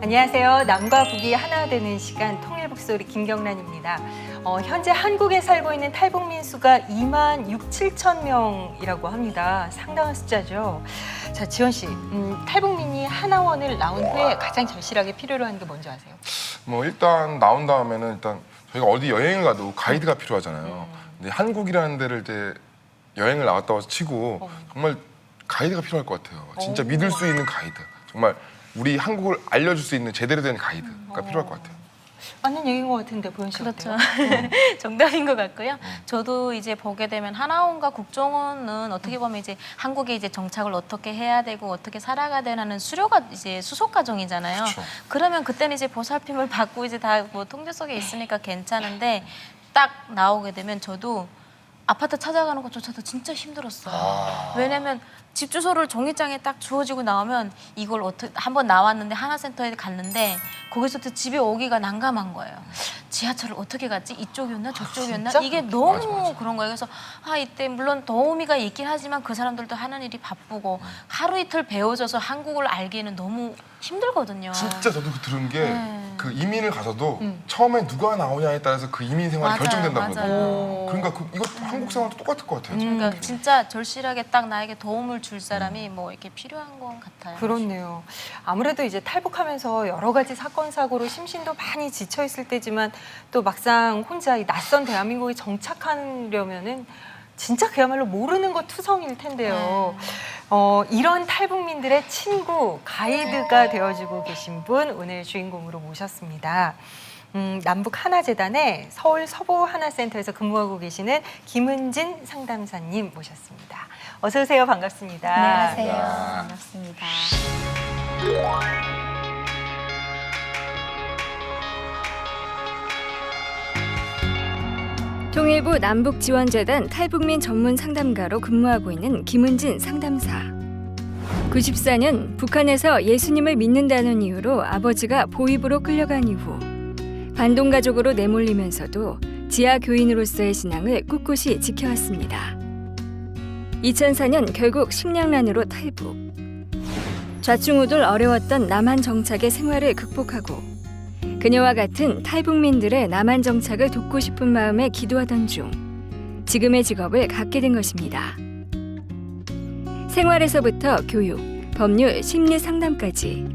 안녕하세요. 남과 북이 하나 되는 시간 통일북소리 김경란입니다. 현재 한국에 살고 있는 탈북민 수가 2만 6, 7천 명이라고 합니다. 상당한 숫자죠. 자, 지원 씨, 탈북민이 하나원을 나온 후에 가장 절실하게 필요로 하는 게 뭔지 아세요? 뭐 일단 나온 다음에는 일단 저희가 어디 여행을 가도 가이드가 필요하잖아요. 근데 한국이라는 데를 이제 여행을 나갔다 와서 치고 정말 가이드가 필요할 것 같아요. 진짜 믿을 수 있는 가이드. 정말 우리 한국을 알려줄 수 있는 제대로 된 가이드가 필요할 것 같아요. 맞는 얘기인 것 같은데 보현 씨 그렇죠. 어때요? 정답인 것 같고요. 저도 이제 보게 되면 하나원과 국정원은 어떻게 보면 이제 한국에 이제 정착을 어떻게 해야 되고 어떻게 살아가야 되는 수료가 이제 수속 과정이잖아요. 그렇죠. 그러면 그때는 이제 보살핌을 받고 이제 다 뭐 통제 속에 있으니까 괜찮은데 딱 나오게 되면 저도 아파트 찾아가는 것조차도 진짜 힘들었어요. 왜냐면 집 주소를 종이장에 딱 주어지고 나오면 이걸 어떻게 한번 나왔는데 하나센터에 갔는데 거기서부터 집에 오기가 난감한 거예요. 지하철을 어떻게 갔지? 이쪽이었나 저쪽이었나? 진짜? 이게 너무 맞아. 그런 거예요. 그래서 이때 물론 더움이가 있긴 하지만 그 사람들도 하는 일이 바쁘고 하루 이틀 배워져서 한국을 알기에는 너무 힘들거든요. 진짜 저도 그 들은 게 그 네. 이민을 가서도 처음에 누가 나오냐에 따라서 그 이민 생활이 맞아요, 결정된다고 맞아요. 그러더라고요. 그러니까 이거 한국 생활도 똑같을 것 같아요. 그러니까 진짜 절실하게 딱 나에게 도움을 줄 사람이 뭐 이렇게 필요한 것 같아요. 그렇네요. 아무래도 이제 탈북하면서 여러 가지 사건 사고로 심신도 많이 지쳐 있을 때지만 또 막상 혼자 이 낯선 대한민국에 정착하려면은 진짜 그야말로 모르는 것 투성일 텐데요. 이런 탈북민들의 친구, 가이드가 되어주고 계신 분 오늘 주인공으로 모셨습니다. 남북 하나재단의 서울 서부 하나센터에서 근무하고 계시는 김은진 상담사님 모셨습니다. 어서 오세요. 반갑습니다. 안녕하세요. 야. 반갑습니다. 통일부 남북지원재단 탈북민 전문 상담가로 근무하고 있는 김은진 상담사. 94년 북한에서 예수님을 믿는다는 이유로 아버지가 보위부로 끌려간 이후 반동 가족으로 내몰리면서도 지하 교인으로서의 신앙을 꿋꿋이 지켜왔습니다. 2004년 결국 식량난으로 탈북. 좌충우돌 어려웠던 남한 정착의 생활을 극복하고 그녀와 같은 탈북민들의 남한 정착을 돕고 싶은 마음에 기도하던 중 지금의 직업을 갖게 된 것입니다. 생활에서부터 교육, 법률, 심리 상담까지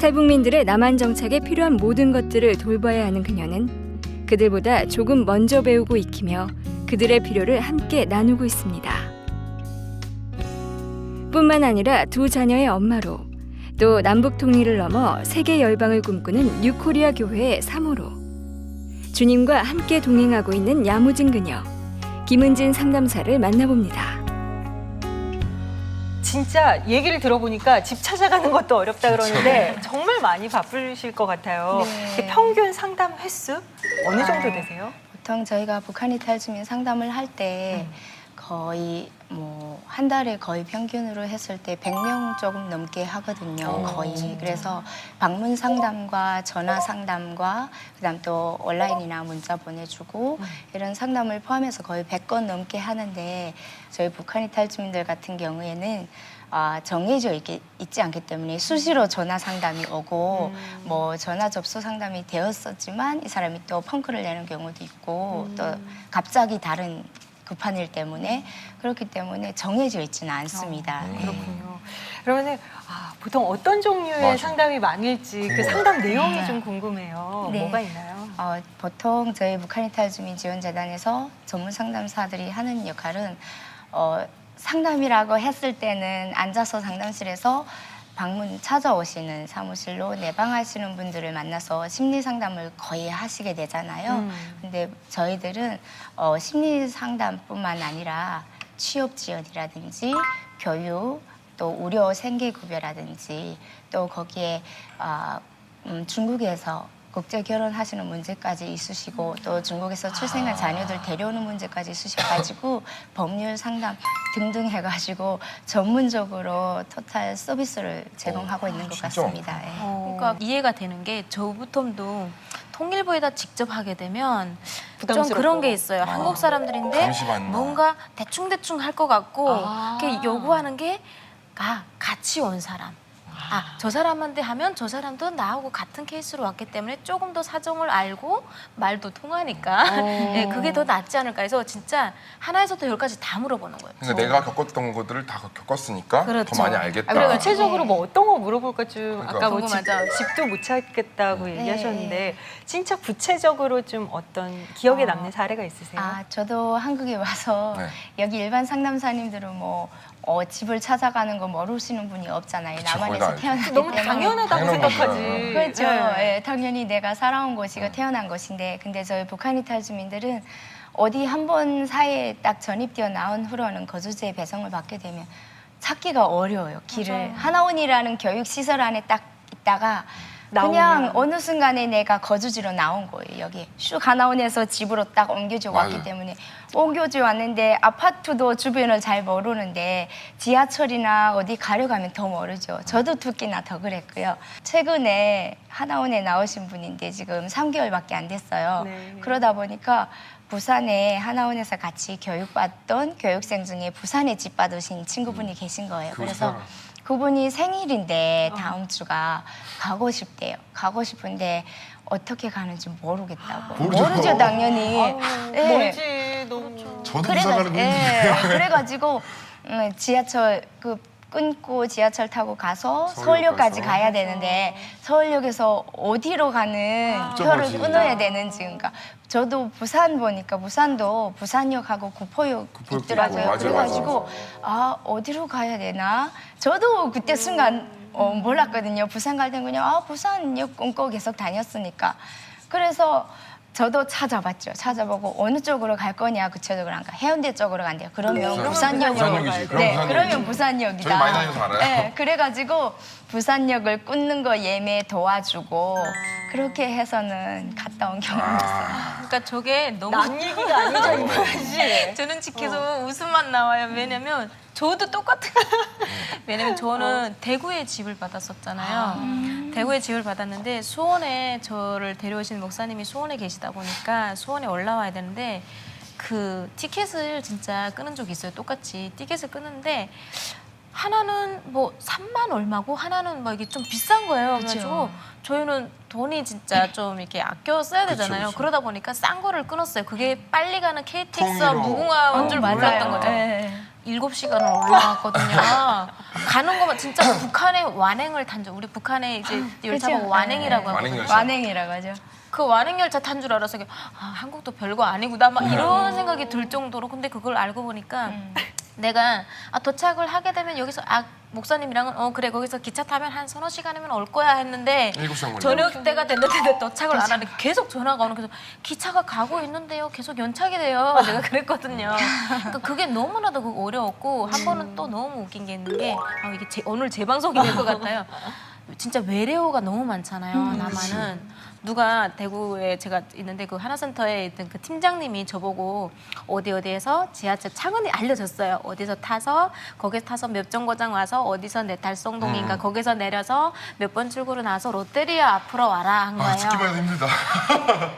탈북민들의 남한 정착에 필요한 모든 것들을 돌봐야 하는 그녀는 그들보다 조금 먼저 배우고 익히며 그들의 필요를 함께 나누고 있습니다. 뿐만 아니라 두 자녀의 엄마로 또 남북 통일을 넘어 세계 열방을 꿈꾸는 뉴코리아 교회의 사모로 주님과 함께 동행하고 있는 야무진 그녀 김은진 상담사를 만나봅니다. 진짜 얘기를 들어보니까 집 찾아가는 것도 어렵다 그러는데 정말 많이 바쁘실 것 같아요. 네. 평균 상담 횟수 어느 정도 되세요? 보통 저희가 북한 이탈 주민 상담을 할 때 거의 뭐 한 달에 거의 평균으로 했을 때 100명 조금 넘게 하거든요. 거의. 그래서 방문 상담과 전화 상담과 그다음 또 온라인이나 문자 보내주고 이런 상담을 포함해서 거의 100건 넘게 하는데 저희 북한 이탈 주민들 같은 경우에는 정해져 있지 않기 때문에 수시로 전화 상담이 오고 뭐 전화 접수 상담이 되었었지만 이 사람이 또 펑크를 내는 경우도 있고 또 갑자기 다른 급한 일 때문에 그렇기 때문에 정해져 있지는 않습니다. 네. 그렇군요. 그러면 보통 어떤 종류의 맞아. 상담이 많을지 그 상담 내용이 좀 궁금해요. 네. 뭐가 있나요? 보통 저희 북한 이탈 주민 지원재단에서 전문 상담사들이 하는 역할은 상담이라고 했을 때는 앉아서 상담실에서 방문 찾아오시는 사무실로 내방하시는 분들을 만나서 심리 상담을 거의 하시게 되잖아요. 근데 저희들은 심리 상담뿐만 아니라 취업 지원이라든지 교육, 또 의료 생계급여라든지 또 거기에 중국에서 국제 결혼하시는 문제까지 있으시고 또 중국에서 출생한 자녀들 데려오는 문제까지 있으셔가지고 법률 상담 등등 해가지고 전문적으로 토탈 서비스를 제공하고 있는 것 진짜? 같습니다. 예. 그러니까 이해가 되는 게 저부터도 통일부에다 직접 하게 되면 좀 부담스럽고. 그런 게 있어요. 한국 사람들인데 잠시만요. 뭔가 대충대충 할 것 같고 아. 이렇게 요구하는 게 같이 온 사람. 저 사람한테 하면 저 사람도 나하고 같은 케이스로 왔기 때문에 조금 더 사정을 알고 말도 통하니까 네, 그게 더 낫지 않을까 해서 진짜 하나에서부터 10까지 다 물어보는 거예요. 그러니까 내가 겪었던 것들을 다 겪었으니까 그렇죠. 더 많이 알겠다. 그리고 구체적으로 뭐 어떤 거 물어볼까 좀 그러니까. 아까 뭐 궁금하죠? 집도 못 찾겠다고 네. 얘기하셨는데 진짜 구체적으로 좀 어떤 기억에 남는 사례가 있으세요? 저도 한국에 와서 네. 여기 일반 상담사님들은 뭐 집을 찾아가는 거 모르시는 분이 없잖아요. 그쵸, 남한에서 거의 다 태어났기 너무 때문에. 당연하다고 당연한 생각하지. 거죠. 그렇죠. 네. 예, 당연히 내가 살아온 곳이고 태어난 곳인데, 근데 저희 북한 이탈 주민들은 어디 한 번 사이에 딱 전입되어 나온 후로는 거주지의 배정을 받게 되면 찾기가 어려워요. 길을. 하나원이라는 교육 시설 안에 딱 있다가 그냥 나오면. 어느 순간에 내가 거주지로 나온 거예요. 여기 슉 하나원에서 집으로 딱 옮겨져 왔기 맞아요. 때문에 옮겨져 왔는데 아파트도 주변을 잘 모르는데 지하철이나 어디 가려가면 더 모르죠. 저도 특히나 더 그랬고요. 최근에 하나원에 나오신 분인데 지금 3개월밖에 안 됐어요. 네. 그러다 보니까 부산에 하나원에서 같이 교육받던 교육생 중에 부산에 집 받으신 친구분이 계신 거예요. 그래서 그렇구나. 그분이 생일인데 다음 주가 가고 싶대요. 가고 싶은데 어떻게 가는지 모르겠다고. 모르죠. 당연히. 예. 멀지 너무. 저도 부산 가는 거 예, 그래가지고 지하철 끊고 지하철 타고 가서 서울역까지 가서. 가야 되는데 서울역에서 어디로 가는 표를 복잡하지. 끊어야 되는지. 그러니까 저도 부산 보니까 부산도 부산역하고 구포역 구포역 있더라고요. 있고, 맞아, 그래가지고 어디로 가야 되나? 저도 그때 순간 몰랐거든요. 부산 갈 때는 그냥 부산역 끊고 계속 다녔으니까. 그래서 저도 찾아봤죠. 찾아보고 어느 쪽으로 갈 거냐 구체적으로 안 가. 해운대 쪽으로 간대요. 그러면 부산역으로 부산역이지. 그럼 네, 부산역이지. 그러면 부산역이다. 저희 많이 다녀서 알아요. 네, 그래가지고 부산역을 끊는 거 예매 도와주고 그렇게 해서는 갔다 온 경험이 있어요. 그러니까 저게 너무 남 얘기가 아니죠, 이거 씨. 저는 계속 웃음만 나와요. 왜냐면 저도 똑같은 왜냐면 저는 대구에 집을 받았었잖아요. 대구에 집을 받았는데 수원에 저를 데려오신 목사님이 수원에 계시다 보니까 수원에 올라와야 되는데 그 티켓을 진짜 끊은 적이 있어요. 똑같이 티켓을 끊는데 하나는 뭐 3만 얼마고 하나는 뭐 이게 좀 비싼 거예요. 그래가지고 저희는 돈이 진짜 좀 이렇게 아껴 써야 되잖아요. 그쵸. 그러다 보니까 싼 거를 끊었어요. 그게 빨리 가는 KTX와 통일호. 무궁화인 줄 몰랐던 거죠. 네. 7시간을 올라갔거든요. 가는 거만 진짜 북한에 완행을 탄 줄. 우리 북한에 이제 열차가 그죠? 완행이라고 완행 하거든요. 열차. 완행이라고 하죠. 그 완행 열차 탄 줄 알아서 한국도 별거 아니구나 막 이런 생각이 들 정도로 근데 그걸 알고 보니까 내가 도착을 하게 되면 여기서 목사님이랑은 그래 거기서 기차 타면 한 서너 시간이면 올 거야 했는데 7시간 걸려. 저녁 때가 됐는데 도착을 안 하는데 계속 전화가 오는 그래서 기차가 가고 있는데요 계속 연착이 돼요 내가 그랬거든요. 그러니까 그게 너무나도 어려웠고 한 번은 또 너무 웃긴 게 있는 게 이게 오늘 제 방송이 될 것 같아요. 진짜 외래어가 너무 많잖아요. 남한은. 누가 대구에 제가 있는데 그 하나센터에 있던 그 팀장님이 저보고 어디에서 지하철 창원이 알려줬어요. 어디서 타서 거기서 타서 몇 정거장 와서 어디서 내 달성동인가 거기서 내려서 몇 번 출구로 나와서 롯데리아 앞으로 와라 한 거예요. 듣기만 해도 힘들다.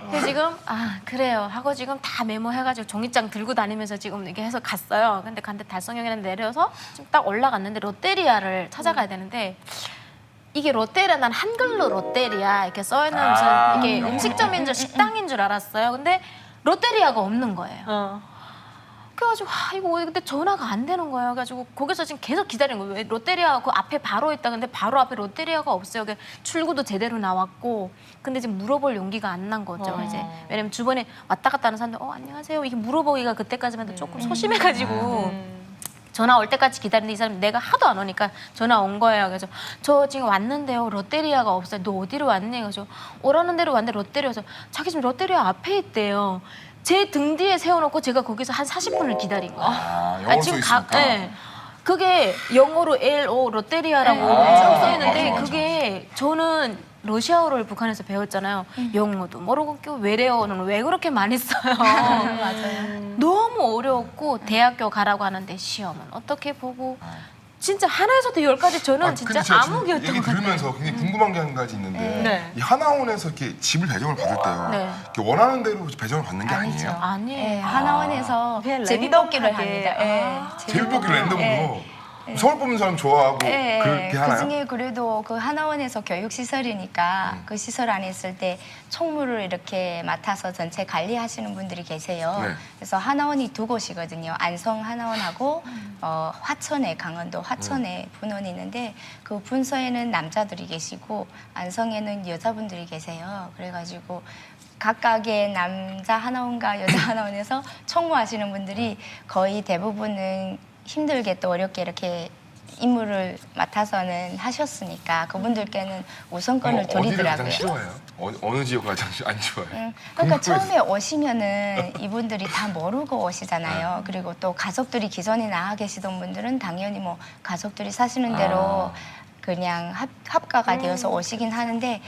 근데 지금 그래요 하고 지금 다 메모해가지고 종이장 들고 다니면서 지금 이렇게 해서 갔어요. 근데 달성역에 내려서 지금 딱 올라갔는데 롯데리아를 찾아가야 되는데 이게 롯데리아 난 한글로 롯데리아 이렇게 써있는 무슨 이게 음식점인 줄 식당인 줄 알았어요. 근데 롯데리아가 없는 거예요. 그래가지고 이거 근데 전화가 안 되는 거예요. 그래가지고 거기서 지금 계속 기다리는 거예요. 왜 롯데리아 그 앞에 바로 있다. 근데 바로 앞에 롯데리아가 없어요. 출구도 제대로 나왔고 근데 지금 물어볼 용기가 안 난 거죠. 이제 왜냐면 주변에 왔다 갔다 하는 사람들 안녕하세요 이게 물어보기가 그때까지만 해도 조금 소심해가지고. 전화 올 때까지 기다리는데 이 사람이 내가 하도 안 오니까 전화 온 거예요. 그래서 저 지금 왔는데요. 롯데리아가 없어요. 너 어디로 왔니? 그래서 오라는 대로 왔는데 롯데리아에서 자기 지금 롯데리아 앞에 있대요. 제 등 뒤에 세워놓고 제가 거기서 한 40분을 기다린 거예요. 영어로 써 있으니까. 네. 그게 영어로 LO 롯데리아라고 쭉 써 있는데 그게 저는 러시아어를 북한에서 배웠잖아요. 영어도 모르고 외래어는 왜 그렇게 많이 써요? 맞아요. 너무 어려웠고 대학교 가라고 하는데 시험은 어떻게 보고 진짜 하나에서부터 10까지 저는 진짜 근데 제가 지금 암흑이었던 얘기 것 같아요. 들으면서 굉장히 궁금한 게 한 가지 있는데 네. 이 하나원에서 이렇게 집을 배정을 받을 때요. 네. 이렇게 원하는 대로 배정을 받는 게 아니에요? 아니에요. 네, 하나원에서 그냥 제비뽑기를 랜덤하게. 합니다. 네, 제비뽑기 랜덤으로. 서울 뽑는 사람 좋아하고 네, 그렇게 하나요? 그중에 그래도 그 하나원에서 교육시설이니까 그 시설 안에 있을 때 총무를 이렇게 맡아서 전체 관리하시는 분들이 계세요. 네. 그래서 하나원이 두 곳이거든요. 안성 하나원하고 화천에 강원도 화천에 분원이 있는데 그 분서에는 남자들이 계시고 안성에는 여자분들이 계세요. 그래가지고 각각의 남자 하나원과 여자 하나원에서 총무하시는 분들이 거의 대부분은 힘들게 또 어렵게 이렇게 임무를 맡아서는 하셨으니까 그분들께는 우선권을 어디를 가장 드리더라고요. 싫어해요? 어느 지역 가장 안 좋아해요? 그러니까 궁금해서. 처음에 오시면은 이분들이 다 모르고 오시잖아요. 그리고 또 가족들이 기존에 나와 계시던 분들은 당연히 뭐 가족들이 사시는 대로 그냥 합가가 되어서 오시긴 하는데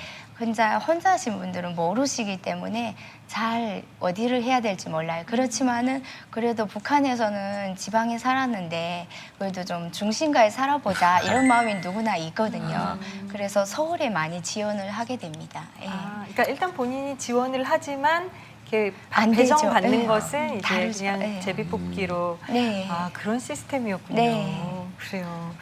혼자 하신 분들은 모르시기 때문에 잘 어디를 해야 될지 몰라요. 그렇지만은 그래도 북한에서는 지방에 살았는데 그래도 좀 중심가에 살아보자 이런 마음이 누구나 있거든요. 그래서 서울에 많이 지원을 하게 됩니다. 예. 그러니까 일단 본인이 지원을 하지만 이렇게 안 되죠. 배정받는 네. 것은 이제 다르죠. 그냥 네. 제비뽑기로 네. 그런 시스템이었군요. 네. 그래요.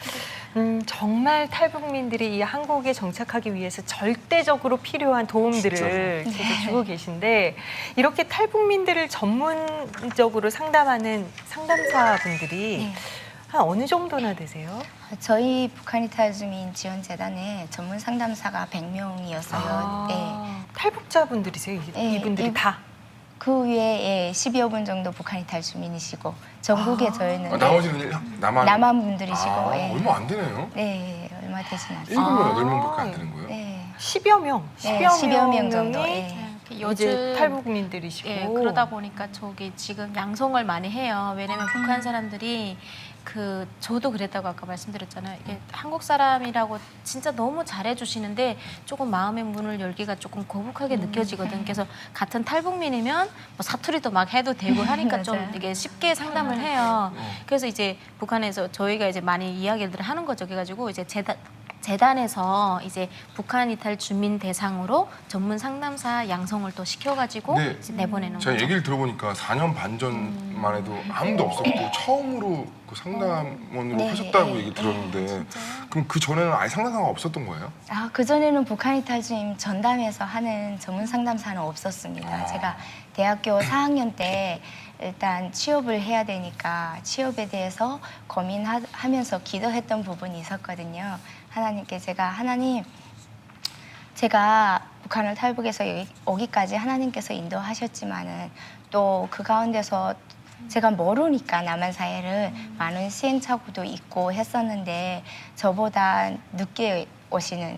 정말 탈북민들이 이 한국에 정착하기 위해서 절대적으로 필요한 도움들을 계속 주고 계신데 이렇게 탈북민들을 전문적으로 상담하는 상담사분들이 네. 한 어느 정도나 되세요? 저희 북한 이탈주민 지원재단에 전문 상담사가 100명이었어요. 네. 탈북자분들이세요? 네, 이분들이 다? 그 외에 10여 분 정도 북한 이탈 주민이시고 전국에 저희는 나머지는 남한 분들이시고 예. 얼마 안 되네요. 네, 얼마 되진 않습니다. 7명, 8명밖에 안 되는 거예요? 네. 10여 명. 네, 10여 10여 명 정도. 명이 예. 이제 요즘 탈북민들이시고. 예, 그러다 보니까 저기 지금 양성을 많이 해요. 왜냐면 북한 사람들이 저도 그랬다고 아까 말씀드렸잖아요. 이게 한국 사람이라고 진짜 너무 잘해주시는데 조금 마음의 문을 열기가 조금 거북하게 느껴지거든. 그래서 같은 탈북민이면 뭐 사투리도 막 해도 되고 하니까 좀 맞아요. 되게 쉽게 상담을 해요. 그래서 이제 북한에서 저희가 이제 많이 이야기를 하는 거죠. 그래가지고 이제 재단에서 이제 북한 이탈 주민 대상으로 전문 상담사 양성을 또 시켜가지고 네. 이제 내보내는 제가 거죠. 얘기를 들어보니까 4년 반 전만 해도 아무도 없었고 처음으로 그 상담원으로 네, 하셨다고 네, 얘기 들었는데 그럼 그 전에는 아예 상담사가 없었던 거예요? 그전에는 북한 이탈 주민 전담에서 하는 전문 상담사는 없었습니다. 제가 대학교 4학년 때 일단 취업을 해야 되니까 취업에 대해서 고민하면서 기도했던 부분이 있었거든요. 하나님께 하나님, 제가 북한을 탈북해서 오기까지 하나님께서 인도하셨지만은 또 그 가운데서 제가 모르니까 남한 사회를 많은 시행착오도 있고 했었는데 저보다 늦게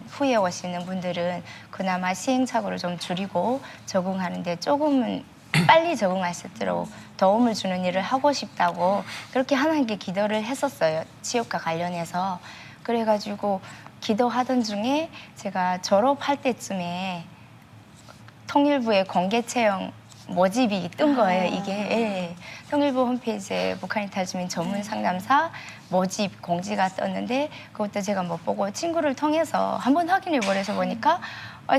후에 오시는 분들은 그나마 시행착오를 좀 줄이고 적응하는데 조금은 빨리 적응할 수 있도록 도움을 주는 일을 하고 싶다고 그렇게 하나님께 기도를 했었어요. 취업과 관련해서. 그래가지고 기도하던 중에 제가 졸업할 때쯤에 통일부의 공개 채용 모집이 뜬 거예요. 이게 예. 통일부 홈페이지에 북한 이탈 주민 전문 상담사 모집 공지가 떴는데 그것도 제가 못 보고 친구를 통해서 한번 확인해 보려서 보니까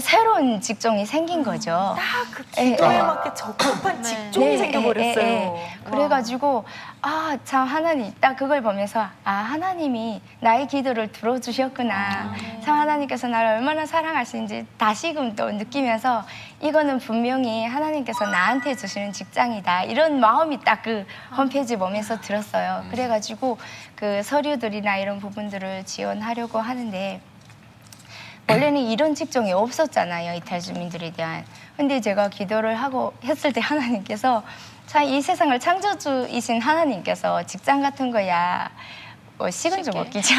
새로운 직종이 생긴 거죠. 딱그 기도에 맞게 적합한 직종이 생겨버렸어요. 그래가지고 참 하나님 딱 그걸 보면서 하나님이 나의 기도를 들어주셨구나. 참 하나님께서 나를 얼마나 사랑하시는지 다시금 또 느끼면서 이거는 분명히 하나님께서 나한테 주시는 직장이다. 이런 마음이 딱 그 홈페이지 보면서 들었어요. 그래가지고 그 서류들이나 이런 부분들을 지원하려고 하는데 원래는 이런 직종이 없었잖아요. 이탈 주민들에 대한. 근데 제가 기도를 하고 했을 때 하나님께서 참 이 세상을 창조주이신 하나님께서 직장 같은 거야 식은 좀 먹기죠.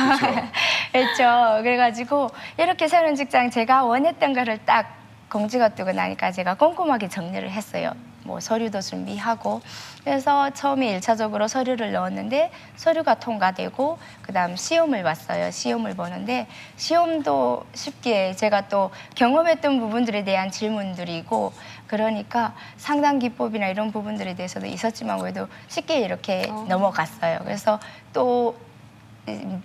그렇죠. 그래가지고 이렇게 새로운 직장 제가 원했던 거를 딱 공지가 뜨고 나니까 제가 꼼꼼하게 정리를 했어요. 뭐 서류도 준비하고 그래서 처음에 1차적으로 서류를 넣었는데 서류가 통과되고 그다음 시험을 봤어요. 시험을 보는데 시험도 쉽게 제가 또 경험했던 부분들에 대한 질문들이고 그러니까 상담 기법이나 이런 부분들에 대해서도 있었지만 그래도 쉽게 이렇게 넘어갔어요. 그래서 또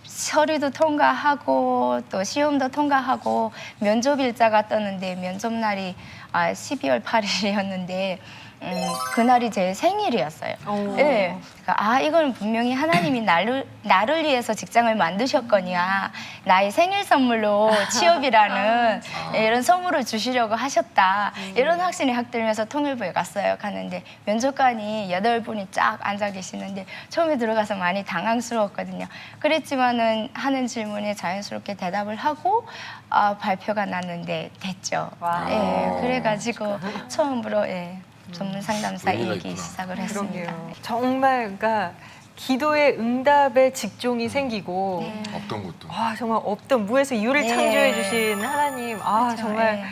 서류도 통과하고 또 시험도 통과하고 면접 일자가 떴는데 면접 날이 12월 8일이었는데 그날이 제 생일이었어요. 네. 그러니까 이건 분명히 하나님이 나를 위해서 직장을 만드셨거니와 나의 생일 선물로 취업이라는 이런 선물을 주시려고 하셨다. 이런 확신이 확 들면서 통일부에 갔어요. 갔는데 면접관이 8분이 쫙 앉아 계시는데 처음에 들어가서 많이 당황스러웠거든요. 그랬지만은 하는 질문에 자연스럽게 대답을 하고 발표가 났는데 됐죠. 와. 예, 그래가지고 처음으로 전문 상담사 의미가 일기 있구나. 시작을 했습니다. 그러게요. 정말 그러니까 기도의 응답의 직종이 생기고 네. 없던 것도. 정말 없던 무에서 이유를 네. 창조해 주신 하나님 그렇죠. 정말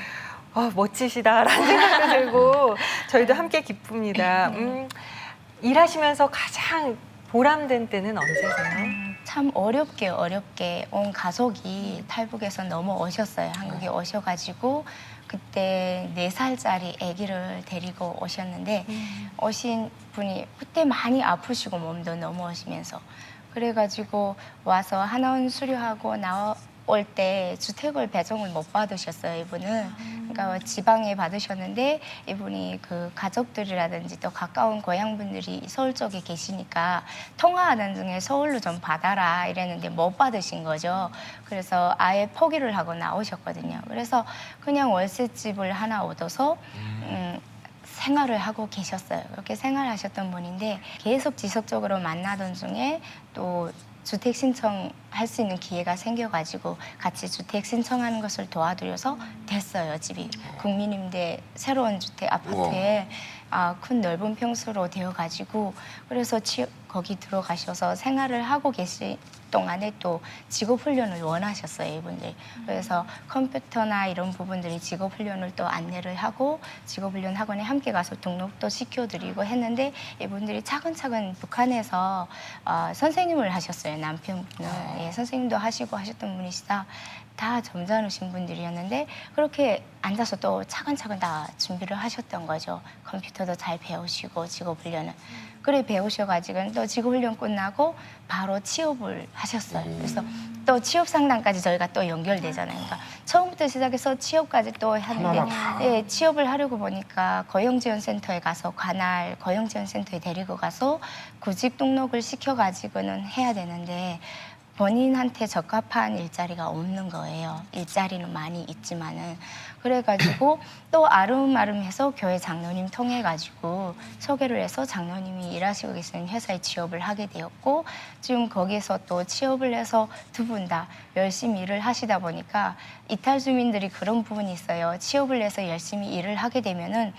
네. 멋지시다라는 생각도 들고 저희도 함께 기쁩니다. 일하시면서 가장 보람된 때는 언제세요? 참 어렵게 온 가족이 탈북에서 넘어오셨어요. 한국에 오셔가지고 그때 4살짜리 아기를 데리고 오셨는데 오신 분이 그때 많이 아프시고 몸도 넘어오시면서 그래가지고 와서 한원 수료하고 나올 때 주택을 배정을 못 받으셨어요. 이분은. 그러니까 지방에 받으셨는데 이분이 그 가족들이라든지 또 가까운 고향 분들이 서울 쪽에 계시니까 통화하는 중에 서울로 좀 받아라 이랬는데 못 받으신 거죠. 그래서 아예 포기를 하고 나오셨거든요. 그래서 그냥 월세집을 하나 얻어서 생활을 하고 계셨어요. 그렇게 생활하셨던 분인데 계속 지속적으로 만나던 중에 또 주택 신청할 수 있는 기회가 생겨가지고 같이 주택 신청하는 것을 도와드려서 됐어요. 집이 국민임대 새로운 주택 아파트에 큰 넓은 평수로 되어가지고 그래서 거기 들어가셔서 생활을 하고 계실 동안에 또 직업훈련을 원하셨어요. 이분들. 그래서 컴퓨터나 이런 부분들이 직업훈련을 또 안내를 하고 직업훈련 학원에 함께 가서 등록도 시켜드리고 했는데 이분들이 차근차근 북한에서 선생님을 하셨어요. 남편분은. 예, 선생님도 하시고 하셨던 분이시다. 다 점잖으신 분들이었는데 그렇게 앉아서 또 차근차근 다 준비를 하셨던 거죠. 컴퓨터도 잘 배우시고 직업훈련은. 그래 배우셔가지고 또 직업훈련 끝나고 바로 취업을 하셨어요. 그래서 또 취업 상담까지 저희가 또 연결되잖아요. 그러니까 처음부터 시작해서 취업까지 또 하는데 취업을 하려고 보니까 고용지원센터에 가서 관할 고용지원센터에 데리고 가서 구직 등록을 시켜가지고는 해야 되는데 본인한테 적합한 일자리가 없는 거예요. 일자리는 많이 있지만은. 그래가지고 또 아름아름해서 교회 장로님 통해가지고 소개를 해서 장로님이 일하시고 계시는 회사에 취업을 하게 되었고 지금 거기서 또 취업을 해서 두 분 다 열심히 일을 하시다 보니까 이탈 주민들이 그런 부분이 있어요. 취업을 해서 열심히 일을 하게 되면은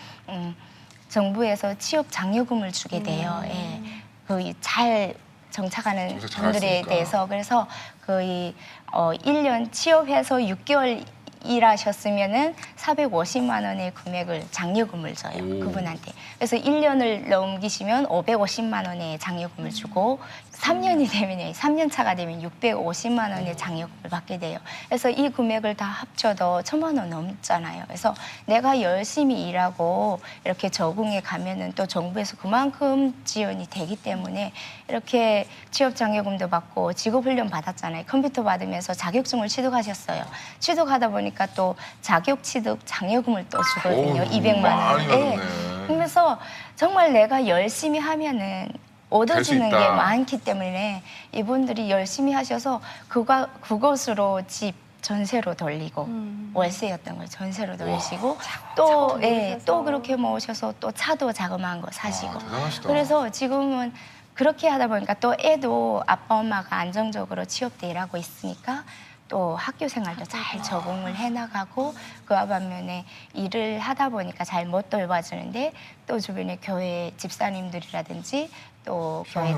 정부에서 취업 장려금을 주게 돼요. 예. 잘 정착하는 정착 잘할 수 분들에 있으니까. 대해서 그래서 거의 1년 취업해서 6개월 일하셨으면은 450만 원의 금액을 장려금을 줘요. 그분한테. 그래서 1년을 넘기시면 550만 원의 장려금을 주고 3년이 되면 3년 차가 되면 650만 원의 장려금을 받게 돼요. 그래서 이 금액을 다 합쳐도 1,000만 원 넘잖아요. 그래서 내가 열심히 일하고 이렇게 적응해 가면은 또 정부에서 그만큼 지원이 되기 때문에 이렇게 취업 장려금도 받고 직업 훈련 받았잖아요. 컴퓨터 받으면서 자격증을 취득하셨어요. 취득하다 보니까 또 자격 취득 장려금을 또 주거든요. 200만 많이 원. 받았네. 그래서 정말 내가 열심히 하면은 얻어지는 게 있다. 많기 때문에 이분들이 열심히 하셔서 그것으로 집 전세로 돌리고 월세였던 걸 전세로 돌리시고 또 그렇게 모으셔서 또 차도 자그마한 거 사시고 대단하시다. 그래서 지금은 그렇게 하다 보니까 또 애도 아빠 엄마가 안정적으로 취업돼 일하고 있으니까 또 학교 생활도 잘 적응을 해나가고 그와 반면에 일을 하다 보니까 잘 못 돌봐주는데 또 주변에 교회 집사님들이라든지 또 교회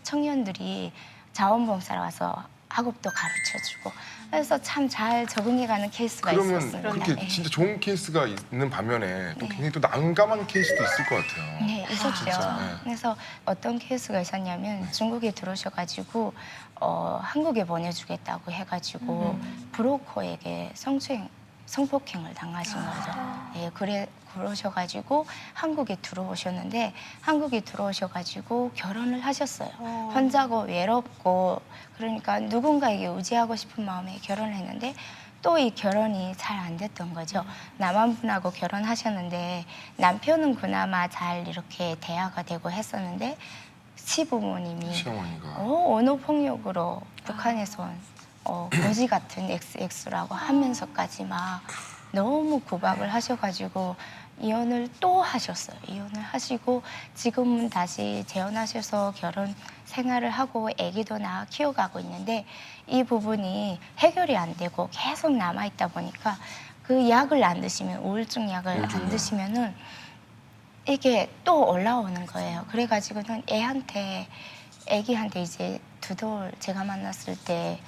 청년들이 자원봉사로 와서 학업도 가르쳐주고 그래서 참 잘 적응해가는 케이스가 그러면 있었습니다. 그렇게 네. 진짜 좋은 케이스가 있는 반면에 또 굉장히 또 난감한 케이스도 있을 것 같아요. 네, 있었죠. 진짜, 네. 그래서 어떤 케이스가 있었냐면 중국에 들어오셔가지고 한국에 보내주겠다고 해가지고 브로커에게 성폭행을 당하신 거죠. 예, 그러셔가지고 한국에 들어오셨는데 한국에 들어오셔가지고 결혼을 하셨어요. 혼자고 외롭고 그러니까 누군가에게 의지하고 싶은 마음에 결혼을 했는데 또 이 결혼이 잘 안 됐던 거죠. 남한분하고 결혼하셨는데 남편은 그나마 잘 이렇게 대화가 되고 했었는데 시부모님이 시어머니가 언어 폭력으로 북한에서 거지 같은 XX라고 하면서까지 막 너무 구박을 하셔가지고 이혼을 또 하셨어요. 이혼을 하시고 지금은 다시 재혼하셔서 결혼 생활을 하고 아기도 낳아 키워가고 있는데 이 부분이 해결이 안 되고 계속 남아있다 보니까 그 약을 안 드시면 우울증 약을 안 드시면은 이게 또 올라오는 거예요. 그래가지고는 아기한테 이제 두 돌 제가 만났을 때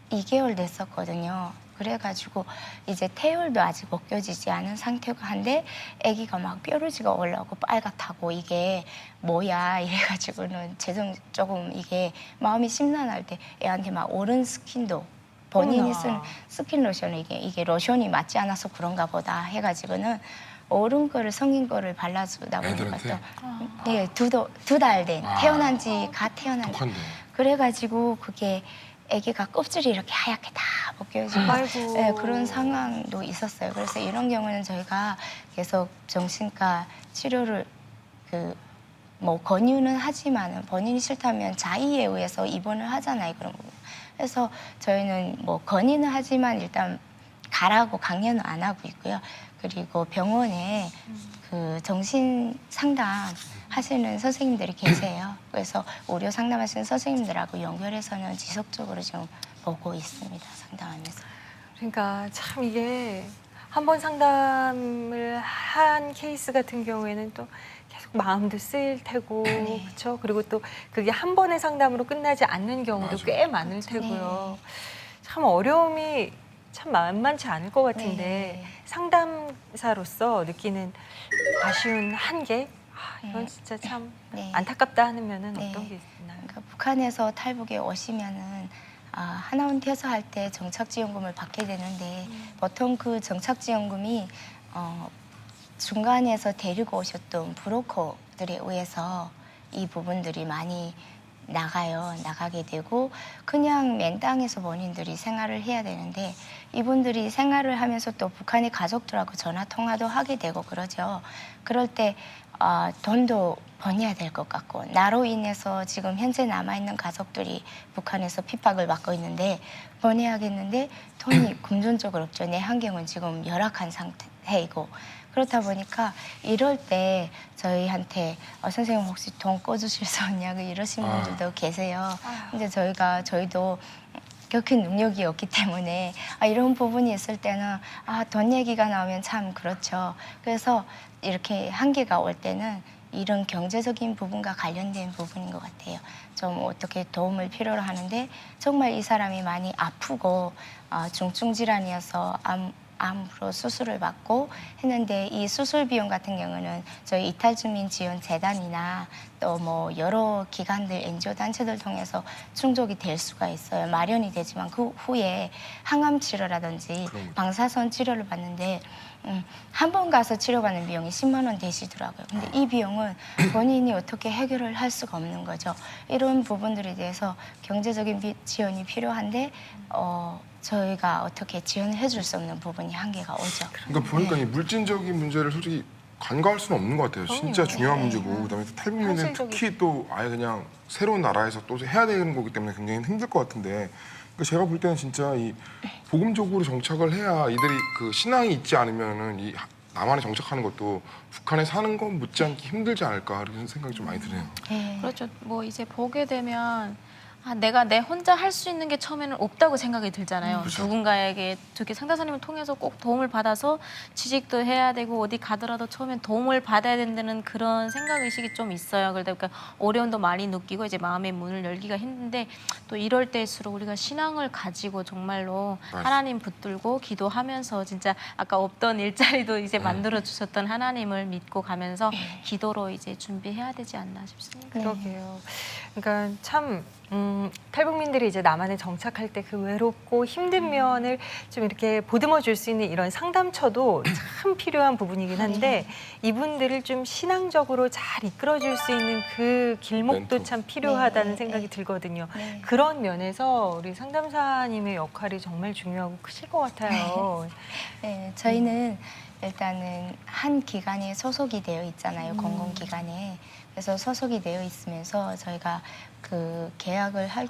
2개월 됐었거든요. 그래가지고 이제 태율도 아직 먹여지지 않은 상태가 한데 아기가 막 뾰루지가 올라오고 빨갛다고 이게 뭐야 이래가지고는 조금 이게 마음이 심란할 때 애한테 막 오른 스킨도 본인이 쓴 스킨 로션을 이게 로션이 맞지 않아서 그런가 보다 해가지고는 어른 거를 성인 거를 발라주다 보니까 애들한테? 또 예, 두 달 된 태어난 지 갓 태어난 독한데. 그래가지고 그게 아기가 껍질이 이렇게 하얗게 다 벗겨지고 아이고. 예, 그런 상황도 있었어요. 그래서 이런 경우는 저희가 계속 정신과 치료를 뭐 권유는 하지만은 본인이 싫다면 자의에 의해서 입원을 하잖아요. 그런 부분. 그래서 저희는 뭐 건의는 하지만 일단 가라고 강연은 안 하고 있고요. 그리고 병원에 그 정신 상담 하시는 선생님들이 계세요. 그래서 의료 상담하시는 선생님들하고 연결해서는 지속적으로 좀 보고 있습니다. 상담하면서. 그러니까 참 이게 한 번 상담을 한 케이스 같은 경우에는 또 계속 마음도 쓰일 테고 네. 그렇죠. 그리고 또 그게 한 번의 상담으로 끝나지 않는 경우도 맞아요. 꽤 많을 테고요. 참 어려움이 참 만만치 않을 것 같은데 네. 상담사로서 느끼는 아쉬운 한계 이건 네. 진짜 참 네. 안타깝다 하면은 네. 어떤 게 있나요? 그러니까 북한에서 탈북에 오시면은 하나원 퇴소할 때 정착지원금을 받게 되는데 보통 그 정착지원금이 중간에서 데리고 오셨던 브로커들에 의해서 이 부분들이 많이 나가게 되고 그냥 맨 땅에서 본인들이 생활을 해야 되는데 이분들이 생활을 하면서 또 북한의 가족들하고 전화 통화도 하게 되고 그러죠. 그럴 때 돈도 버내야 될 것 같고 나로 인해서 지금 현재 남아있는 가족들이 북한에서 핍박을 받고 있는데 보내야겠는데 돈이 금전적으로 없죠. 내 환경은 지금 열악한 상태이고 그렇다 보니까 이럴 때 저희한테 선생님 혹시 돈 꿔주실 수 없냐고 이러신 분들도 계세요. 근데 저희도 그렇게 능력이 없기 때문에 이런 부분이 있을 때는 돈 얘기가 나오면 참 그렇죠. 그래서 이렇게 한계가 올 때는 이런 경제적인 부분과 관련된 부분인 것 같아요. 좀 어떻게 도움을 필요로 하는데 정말 이 사람이 많이 아프고 중증 질환이어서 암으로 수술을 받고 했는데 이 수술 비용 같은 경우는 저희 이탈주민 지원 재단이나 또 뭐 여러 기관들 NGO 단체들 통해서 충족이 될 수가 있어요. 마련이 되지만 그 후에 항암 치료라든지 방사선 치료를 받는데 한 번 가서 치료받는 비용이 10만 원 되시더라고요. 근데 이 비용은 본인이 어떻게 해결을 할 수가 없는 거죠. 이런 부분들에 대해서 경제적인 지원이 필요한데 저희가 어떻게 지원을 해줄 수 없는 부분이 한계가 오죠. 그러니까 보니까 이 물질적인 문제를 솔직히 간과할 수는 없는 것 같아요. 진짜 중요한 문제고 그다음에 탈북민은 현실적인. 특히 또 아예 그냥 새로운 나라에서 또 해야 되는 거기 때문에 굉장히 힘들 것 같은데 그러니까 제가 볼 때는 진짜 이 복음적으로 정착을 해야 이들이 그 신앙이 있지 않으면은 이 남한에 정착하는 것도 북한에 사는 건 못지않게 힘들지 않을까 이런 생각이 좀 많이 드네요. 네. 그렇죠. 뭐 이제 보게 되면 내가 내 혼자 할 수 있는 게 처음에는 없다고 생각이 들잖아요. 그렇죠. 누군가에게 특히 상담사님을 통해서 꼭 도움을 받아서 취직도 해야 되고 어디 가더라도 처음엔 도움을 받아야 된다는 그런 생각의식이 좀 있어요. 그러다 보니까 어려움도 많이 느끼고 이제 마음의 문을 열기가 힘든데 또 이럴 때일수록 우리가 신앙을 가지고 정말로 맞아요. 하나님 붙들고 기도하면서 진짜 아까 없던 일자리도 이제 만들어 주셨던 하나님을 믿고 가면서 기도로 이제 준비해야 되지 않나 싶습니다. 그러게요. 그러니까 참 탈북민들이 이제 남한에 정착할 때 그 외롭고 힘든 면을 좀 이렇게 보듬어 줄 수 있는 이런 상담처도 참 필요한 부분이긴 한데 이분들을 좀 신앙적으로 잘 이끌어 줄 수 있는 그 길목도 멘토. 참 필요하다는 네, 생각이 네. 들거든요. 네. 그런 면에서 우리 상담사님의 역할이 정말 중요하고 크실 것 같아요. 네, 저희는 일단은 한 기관에 소속이 되어 있잖아요, 공공기관에. 그래서 소속이 되어 있으면서 저희가 그 계약을 할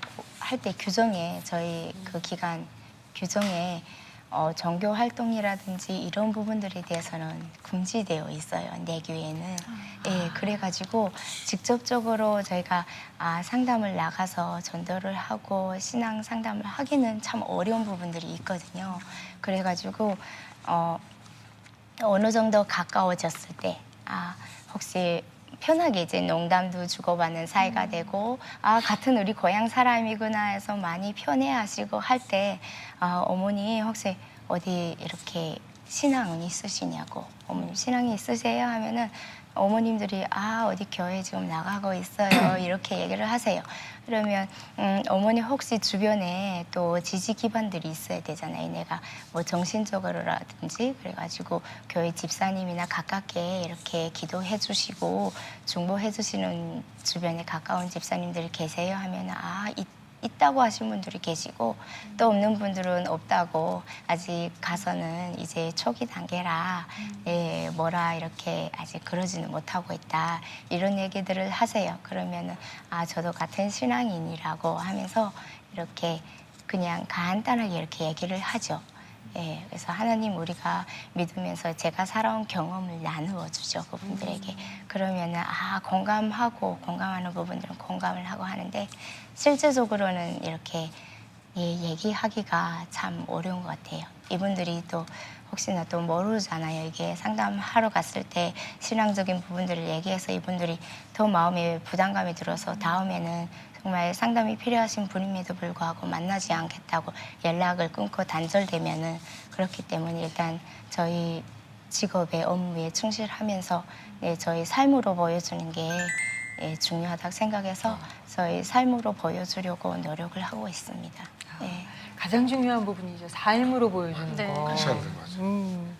때 규정에 저희 그 기관 규정에 종교 활동이라든지 이런 부분들에 대해서는 금지되어 있어요, 내교에는. 예, 그래가지고 직접적으로 저희가 상담을 나가서 전도를 하고 신앙 상담을 하기는 참 어려운 부분들이 있거든요. 그래가지고 어느 정도 가까워졌을 때, 혹시 편하게 이제 농담도 주고받는 사이가 되고, 같은 우리 고향 사람이구나 해서 많이 편해하시고 할 때, 어머니 혹시 어디 이렇게 신앙은 있으시냐고, 어머님 신앙이 있으세요? 하면은 어머님들이 어디 교회 지금 나가고 있어요 이렇게 얘기를 하세요. 그러면 어머니 혹시 주변에 또 지지 기반들이 있어야 되잖아요. 내가 뭐 정신적으로라든지 그래가지고 교회 집사님이나 가깝게 이렇게 기도해 주시고 중보해 주시는 주변에 가까운 집사님들이 계세요 하면 있다고 하신 분들이 계시고 또 없는 분들은 없다고 아직 가서는 이제 초기 단계라 뭐라 이렇게 아직 그러지는 못하고 있다 이런 얘기들을 하세요. 그러면은 저도 같은 신앙인이라고 하면서 이렇게 그냥 간단하게 이렇게 얘기를 하죠. 예, 그래서 하나님 우리가 믿으면서 제가 살아온 경험을 나누어 주죠 그분들에게. 그러면은 공감하고 공감하는 부분들은 공감을 하고 하는데 실제적으로는 이렇게 얘기하기가 참 어려운 것 같아요. 이분들이 또 혹시나 또 모르잖아요. 이게 상담하러 갔을 때 신앙적인 부분들을 얘기해서 이분들이 더 마음에 부담감이 들어서 다음에는 정말 상담이 필요하신 분임에도 불구하고 만나지 않겠다고 연락을 끊고 단절되면은 그렇기 때문에 일단 저희 직업의 업무에 충실하면서 저희 삶으로 보여주는 게 중요하다고 생각해서 저희 삶으로 보여주려고 노력을 하고 있습니다. 네. 가장 중요한 부분이죠. 삶으로 보여주는 네. 거. 크리스천들 맞아요.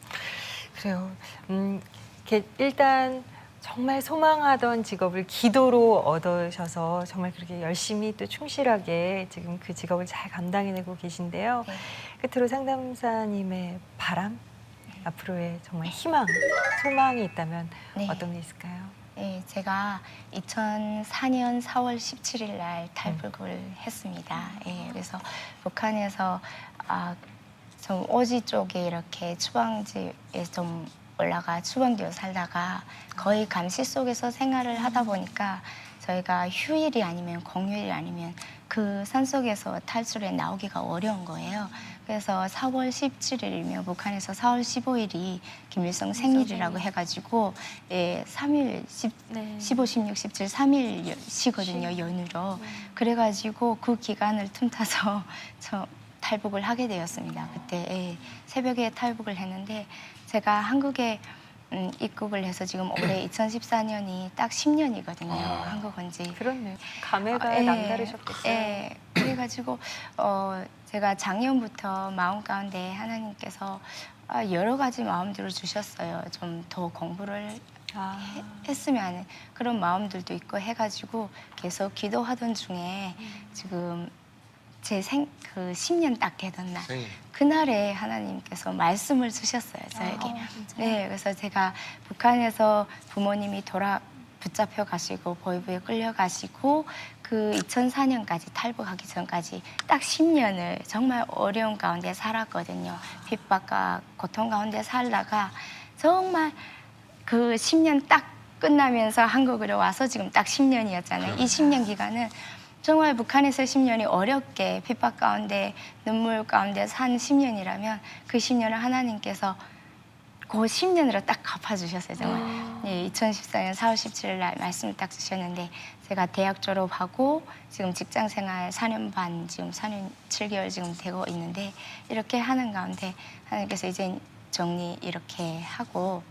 그래요. 이렇게 일단 정말 소망하던 직업을 기도로 얻으셔서 정말 그렇게 열심히 또 충실하게 지금 그 직업을 잘 감당해내고 계신데요. 네. 끝으로 상담사님의 바람, 앞으로의 정말 희망, 소망이 있다면 네. 어떤 게 있을까요? 네, 제가 2004년 4월 17일 날 탈북을 했습니다. 예, 그래서 북한에서 좀 오지 쪽에 이렇게 추방지에 좀 올라가 추방되어 살다가 거의 감시 속에서 생활을 하다 보니까 저희가 휴일이 아니면 공휴일이 아니면 그 산속에서 탈출해 나오기가 어려운 거예요. 그래서 4월 17일이면 북한에서 4월 15일이 김일성 생일이라고 해가지고 3일, 15, 16, 17, 3일 쉬거든요, 연휴로. 그래가지고 그 기간을 틈타서 저 탈북을 하게 되었습니다. 그때 새벽에 탈북을 했는데 제가 한국에 입국을 해서 지금 올해 2014년이 딱 10년이거든요. 한국 온 지. 그렇네요. 감회가 남다르셨겠어요. 그래가지고 제가 작년부터 마음 가운데 하나님께서 여러 가지 마음들을 주셨어요. 좀 더 공부를 했으면 하는 그런 마음들도 있고 해가지고 계속 기도하던 중에 지금 제 그 10년 딱 되던 날 생일. 그날에 하나님께서 말씀을 주셨어요 저에게. 네, 그래서 제가 북한에서 부모님이 붙잡혀 가시고 보위부에 끌려가시고 그 2004년까지 탈북하기 전까지 딱 10년을 정말 어려운 가운데 살았거든요. 핍박과 고통 가운데 살다가 정말 그 10년 딱 끝나면서 한국으로 와서 지금 딱 10년이었잖아요. 이 10년 기간은 정말 북한에서 10년이 어렵게 핍박 가운데 눈물 가운데 산 10년이라면 그 10년을 하나님께서 그 10년으로 딱 갚아주셨어요. 정말 2014년 4월 17일 날 말씀을 딱 주셨는데 제가 대학 졸업하고 지금 직장생활 4년 반 지금 4년 7개월 지금 되고 있는데 이렇게 하는 가운데 하나님께서 이제 정리 이렇게 하고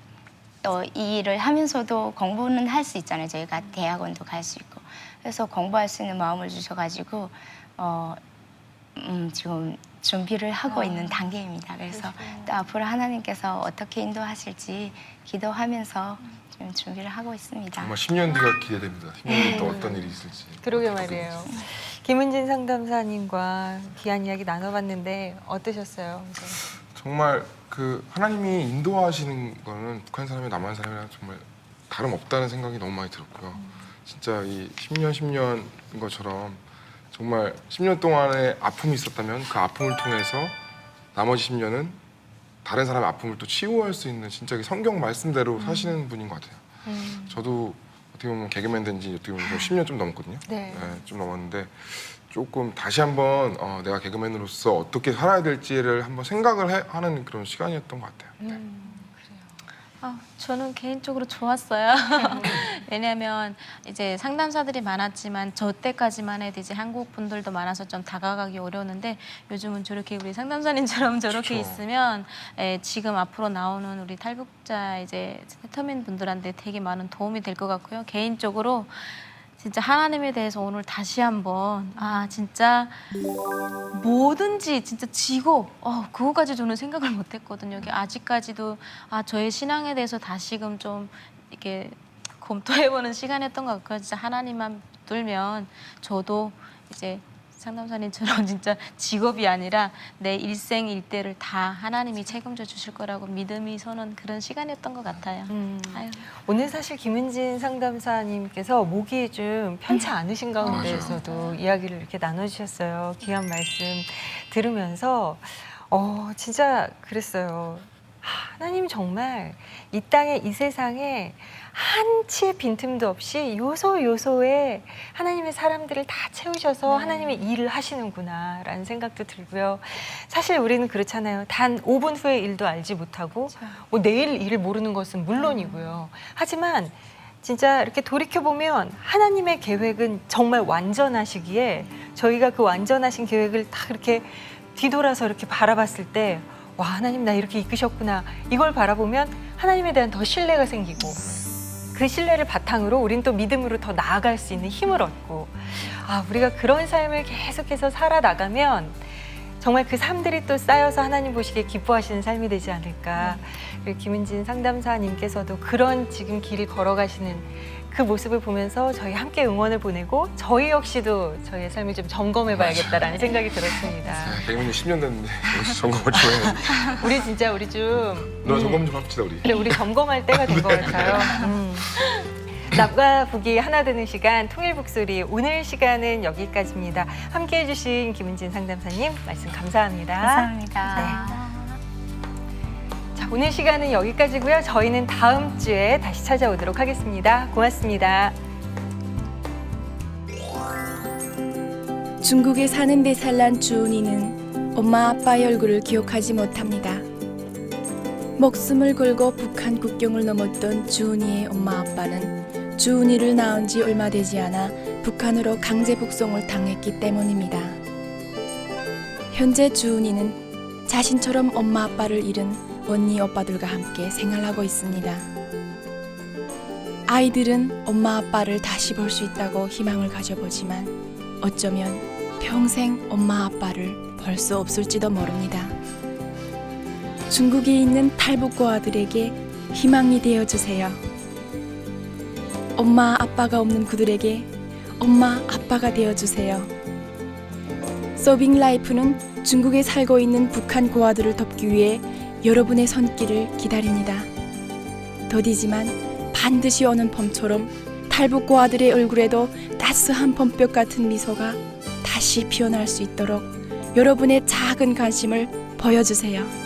또 이 일을 하면서도 공부는 할 수 있잖아요. 저희가 대학원도 갈 수 있고 해서 공부할 수 있는 마음을 주셔가지고 지금 준비를 하고 있는 단계입니다. 그래서 또 앞으로 하나님께서 어떻게 인도하실지 기도하면서 지금 준비를 하고 있습니다. 정말 10년 뒤가 기대됩니다. 10년 뒤에 또 어떤 일이 있을지. 그러게 말이에요. 김은진 상담사님과 귀한 이야기 나눠봤는데 어떠셨어요? 정말 그 하나님이 인도하시는 거는 북한 사람이 남한 사람이랑 정말 다름없다는 생각이 너무 많이 들었고요. 진짜 이 10년인 것처럼 정말 10년 동안의 아픔이 있었다면 그 아픔을 통해서 나머지 10년은 다른 사람의 아픔을 또 치유할 수 있는 진짜 성경 말씀대로 사시는 분인 것 같아요. 저도 어떻게 보면 개그맨 된 지 어떻게 보면 10년 좀 넘었거든요. 네. 좀 넘었는데 조금 다시 한번 내가 개그맨으로서 어떻게 살아야 될지를 한번 생각을 하는 그런 시간이었던 것 같아요. 네. 저는 개인적으로 좋았어요. 왜냐하면 이제 상담사들이 많았지만 저 때까지만 해도 이제 한국 분들도 많아서 좀 다가가기 어려웠는데 요즘은 저렇게 우리 상담사님처럼 저렇게 그렇죠. 있으면 지금 앞으로 나오는 우리 탈북자 이제 세터민 분들한테 되게 많은 도움이 될 것 같고요. 개인적으로 진짜 하나님에 대해서 오늘 다시 한번 진짜 뭐든지 진짜 직업 그거까지 저는 생각을 못했거든요. 아직까지도 저의 신앙에 대해서 다시금 좀 이렇게 검토해보는 시간이었던 것 같고요. 진짜 하나님만 붙들면 저도 이제 상담사님처럼 진짜 직업이 아니라 내 일생 일대를 다 하나님이 책임져 주실 거라고 믿음이 서는 그런 시간이었던 것 같아요. 아유. 오늘 사실 김은진 상담사님께서 목이 좀 편치 않으신 가운데에서도 이야기를 이렇게 나눠주셨어요. 귀한 말씀 들으면서 진짜 그랬어요. 하나님 정말 이 땅에 이 세상에 한치의 빈틈도 없이 요소요소에 하나님의 사람들을 다 채우셔서 하나님의 일을 하시는구나라는 생각도 들고요. 사실 우리는 그렇잖아요. 단 5분 후의 일도 알지 못하고 뭐 내일 일을 모르는 것은 물론이고요. 하지만 진짜 이렇게 돌이켜보면 하나님의 계획은 정말 완전하시기에 저희가 그 완전하신 계획을 다 이렇게 뒤돌아서 이렇게 바라봤을 때 와, 하나님 나 이렇게 이끄셨구나. 이걸 바라보면 하나님에 대한 더 신뢰가 생기고 그 신뢰를 바탕으로 우린 또 믿음으로 더 나아갈 수 있는 힘을 얻고 우리가 그런 삶을 계속해서 살아나가면 정말 그 삶들이 또 쌓여서 하나님 보시기에 기뻐하시는 삶이 되지 않을까. 그리고 김은진 상담사님께서도 그런 지금 길을 걸어가시는 그 모습을 보면서 저희 함께 응원을 보내고 저희 역시도 저희의 삶을 좀 점검해봐야겠다라는 생각이 들었습니다. 개그맨이 10년 됐는데 여기서 점검을 좀 해야 우리 좀 너 점검 좀 합시다 우리. 그래, 우리 점검할 때가 된 것 같아요. 남과 북이 하나 되는 시간 통일북소리 오늘 시간은 여기까지입니다. 함께해 주신 김은진 상담사님 말씀 감사합니다. 감사합니다. 자, 오늘 시간은 여기까지고요. 저희는 다음 주에 다시 찾아오도록 하겠습니다. 고맙습니다. 중국에 사는 베살란 주은이는 엄마 아빠의 얼굴을 기억하지 못합니다. 목숨을 걸고 북한 국경을 넘었던 주은이의 엄마 아빠는 주은이를 낳은 지 얼마 되지 않아 북한으로 강제 북송을 당했기 때문입니다. 현재 주은이는 자신처럼 엄마 아빠를 잃은 언니 오빠들과 함께 생활하고 있습니다. 아이들은 엄마 아빠를 다시 볼 수 있다고 희망을 가져보지만 어쩌면 평생 엄마 아빠를 볼 수 없을지도 모릅니다. 중국에 있는 탈북고아들에게 희망이 되어주세요. 엄마 아빠가 없는 그들에게 엄마 아빠가 되어주세요. 서빙 라이프는 중국에 살고 있는 북한 고아들을 돕기 위해 여러분의 손길을 기다립니다. 더디지만 반드시 오는 봄처럼 탈북고아들의 얼굴에도 따스한 봄볕 같은 미소가 다시 피어날 수 있도록 여러분의 작은 관심을 보여주세요.